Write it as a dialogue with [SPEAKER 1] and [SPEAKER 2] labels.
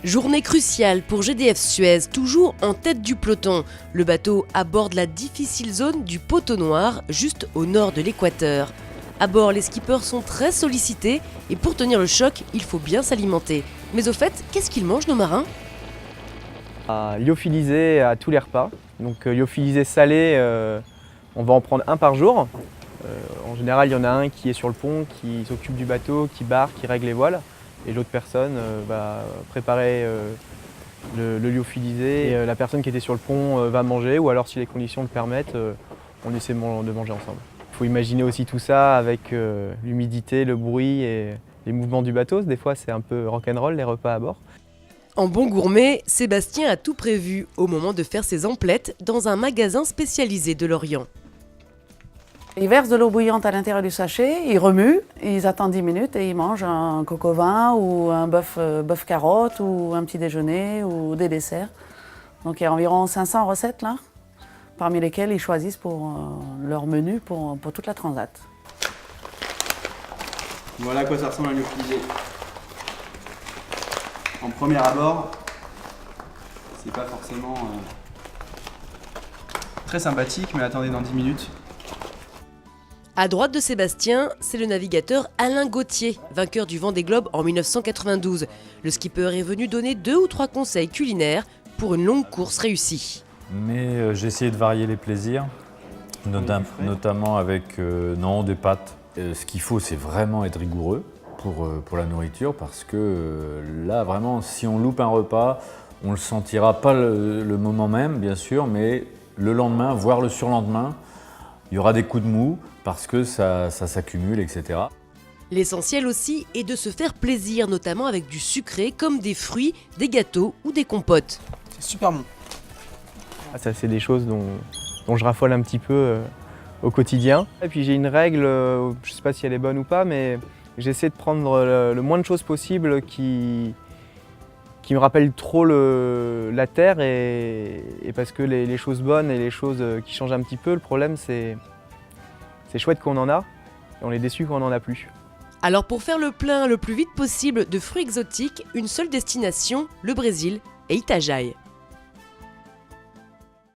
[SPEAKER 1] Journée cruciale pour GDF Suez, toujours en tête du peloton. Le bateau aborde la difficile zone du Poteau Noir, juste au nord de l'équateur. À bord, les skippers sont très sollicités et pour tenir le choc, il faut bien s'alimenter. Mais au fait, qu'est-ce qu'ils mangent nos marins ?
[SPEAKER 2] Lyophilisé à tous les repas. Donc lyophilisé salé, on va en prendre un par jour. En général, il y en a un qui est sur le pont, qui s'occupe du bateau, qui barre, qui règle les voiles. Et l'autre personne va préparer le lyophilisé. Et la personne qui était sur le pont va manger, ou alors si les conditions le permettent, on essaie de manger ensemble. Il faut imaginer aussi tout ça avec l'humidité, le bruit et les mouvements du bateau. Des fois, c'est un peu rock'n'roll les repas à bord.
[SPEAKER 1] En bon gourmet, Sébastien a tout prévu au moment de faire ses emplettes dans un magasin spécialisé de Lorient.
[SPEAKER 3] Ils versent de l'eau bouillante à l'intérieur du sachet, ils remuent, ils attendent 10 minutes et ils mangent un coq au vin ou un bœuf carotte ou un petit déjeuner ou des desserts. Donc il y a environ 500 recettes là, parmi lesquelles ils choisissent pour leur menu pour toute la transat.
[SPEAKER 4] Voilà à quoi ça ressemble un lyophilisé. En premier abord, c'est pas forcément très sympathique, mais attendez dans 10 minutes.
[SPEAKER 1] À droite de Sébastien, c'est le navigateur Alain Gauthier, vainqueur du Vendée Globe en 1992. Le skipper est venu donner 2 ou 3 conseils culinaires pour une longue course réussie.
[SPEAKER 5] Mais j'ai essayé de varier les plaisirs, notamment avec des pâtes. Ce qu'il faut, c'est vraiment être rigoureux pour la nourriture, parce que là, vraiment, si on loupe un repas, on le sentira pas le moment même, bien sûr, mais le lendemain, voire le surlendemain, il y aura des coups de mou parce que ça s'accumule, etc.
[SPEAKER 1] L'essentiel aussi est de se faire plaisir, notamment avec du sucré comme des fruits, des gâteaux ou des compotes.
[SPEAKER 4] C'est super bon.
[SPEAKER 2] Ça, c'est des choses dont je raffole un petit peu au quotidien. Et puis j'ai une règle, je ne sais pas si elle est bonne ou pas, mais j'essaie de prendre le moins de choses possible qui me rappellent trop la terre, et parce que les choses bonnes et les choses qui changent un petit peu, le problème c'est chouette qu'on en a, et on est déçu quand on n'en a plus.
[SPEAKER 1] Alors pour faire le plein le plus vite possible de fruits exotiques, une seule destination, le Brésil et Itajaí.